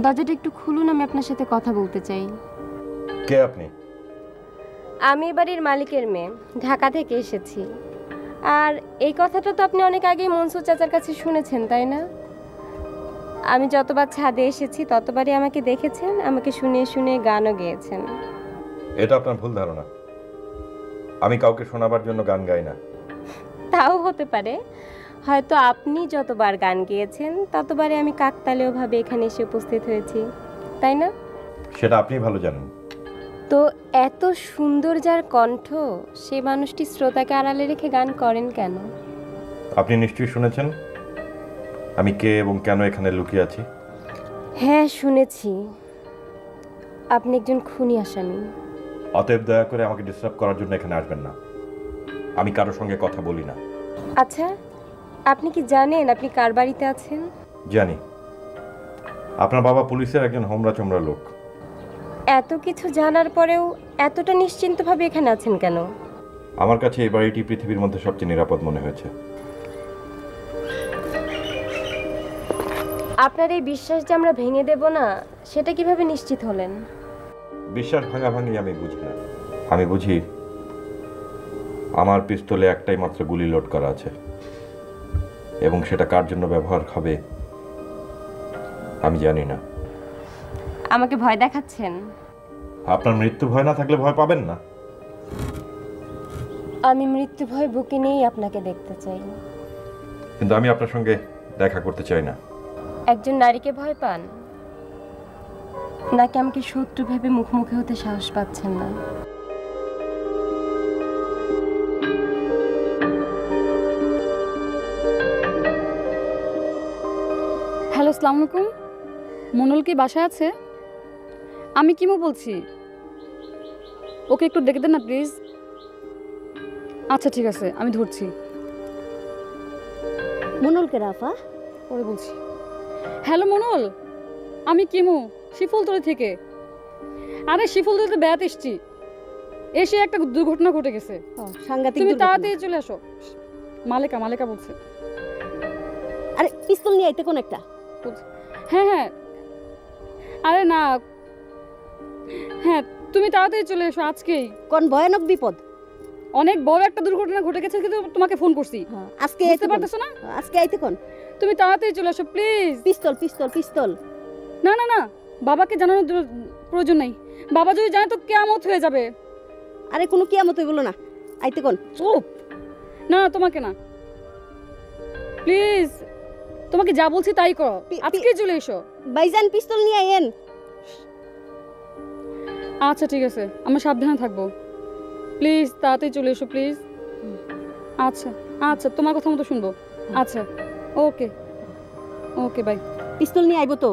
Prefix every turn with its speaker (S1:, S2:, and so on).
S1: দরজাটা একটু খুলুন, আমি আপনার সাথে কথা বলতে চাই।
S2: কে আপনি?
S1: আমি বাড়ির মালিকের মেয়ে, ঢাকা থেকে এসেছি। আর এই কথাটা তো আপনি অনেক আগেই মনসুর চাচার কাছে শুনেছেন, তাই না? আমি যতবার ছাদে এসেছি ততবারই আমাকে দেখেছেন, আমাকে শুনিয়ে শুনিয়ে গানও গেয়েছেন।
S2: এটা আপনার ভুল ধারণা। আমি কাউকে শোনাবার জন্য গান গাই না।
S1: তাও হতে পারে, হয়তো আপনি যতবার গান গেয়েছেন ততবারই আমি কাকতালীয়ভাবে এখানে এসে উপস্থিত হয়েছি, তাই না?
S2: সেটা আপনি ভালো জানেন।
S1: তো এত সুন্দর যার কণ্ঠ, সে মানুষটি শ্রোতাকে আড়ালে রেখে গান করেন কেন?
S2: আপনি নিশ্চয়ই শুনেছেন আমি কে এবং কেন এখানে লুকিয়ে আছি।
S1: হ্যাঁ, শুনেছি। আপনি একজন খুনি আসামি।
S2: অতএব দয়া করে আমাকে ডিস্টার্ব করার জন্য এখানে আসবেন না। আমি কারোর সঙ্গে কথা বলি না।
S1: আচ্ছা, আপনি কি জানেন আপনি কার বাড়িতে আছেন?
S2: জানি। আপনার বাবা পুলিশের একজন হোমরা চোমরা লোক।
S1: এত কিছু জানার পরেও এতটা নিশ্চিন্তভাবে এখানে আছেন কেন?
S2: আমার কাছে এই বাড়িটি পৃথিবীর মধ্যে সবচেয়ে নিরাপদ মনে হয়েছে।
S1: আপনার এই বিশ্বাস যে আমরা ভেঙে দেব না, সেটা কিভাবে নিশ্চিত হলেন?
S2: বিশ্বাস ভাঙাভাঙি আমি বুঝি না। আমি বুঝি আমার পিস্তলে একটাই মাত্র গুলি লোড করা আছে, এবং সেটা কার জন্য ব্যবহার হবে আমি জানি না।
S1: আমাকে ভয় দেখাচ্ছেন?
S2: আপনার মৃত্যু ভয় না থাকলে ভয় পাবেন না।
S1: আমি মৃত্যু ভয় বুকে নিয়েই আপনাকে দেখতে চাই।
S2: কিন্তু আমি আপনার সঙ্গে দেখা করতে চাই না।
S1: একজন নারীকে ভয় পান, নাকি আমাকে শত্রু ভেবে মুখোমুখি হতে সাহস পাচ্ছেন না?
S3: হ্যালো, আসসালামু আলাইকুম। মনুল কি বাসায় আছে? আমি কিমু বলছি। ওকে একটু ডেকে দেন না প্লিজ। আচ্ছা ঠিক আছে, আমি ধরছি।
S4: মনুলকে রাফা
S3: পরে বলছি। হ্যালো মনুল, আমি কিমু, শিফলতলি থেকে। আরে শিফলতলিতে বেড়াতে এসছি, এসে একটা দুর্ঘটনা ঘটে গেছে।
S4: সাংঘাতিক।
S3: তুমি তাড়াতাড়ি চলে আসো। মালেকা মালেকা বলছে।
S4: আরে পিস্তল নিয়ে আইতে কোন একটা?
S3: হ্যাঁ হ্যাঁ, আরে না, হ্যাঁ তুমি তাড়াতাড়ি চলে এসো আজকেই।
S4: কোন ভয়ানক বিপদ?
S3: অনেক বড় একটা দুর্ঘটনা ঘটে গেছে, কিন্তু তোমাকে ফোন করছি।
S4: আজকে
S3: আইতে পারতেছো না?
S4: আজকে আইতে কোন?
S3: তুমি তাড়াতাড়ি চলে আসো প্লিজ।
S4: পিস্তল পিস্তল পিস্তল।
S3: না না না, বাবাকে জানানোর প্রয়োজন নাই। বাবা যদি জানে তো কিয়ামত হয়ে যাবে।
S4: আরে কোনো কিয়ামত হইল না, আইতে কোন?
S3: চুপ। না তোমাকে না, প্লিজ। তোমাকে যা বলছি তাই করো, আজকে চলে এসো।
S4: ভাইজান পিস্তল নিয়ে আইয়েন।
S3: আচ্ছা ঠিক আছে, আমরা সাবধানে থাকবো। প্লিজ তাড়াতাড়ি চলে এসো প্লিজ। আচ্ছা আচ্ছা, তোমার কথা মতো শুনবো। আচ্ছা ওকে ওকে, বাই।
S4: পিস্তল নিয়ে আইবো তো।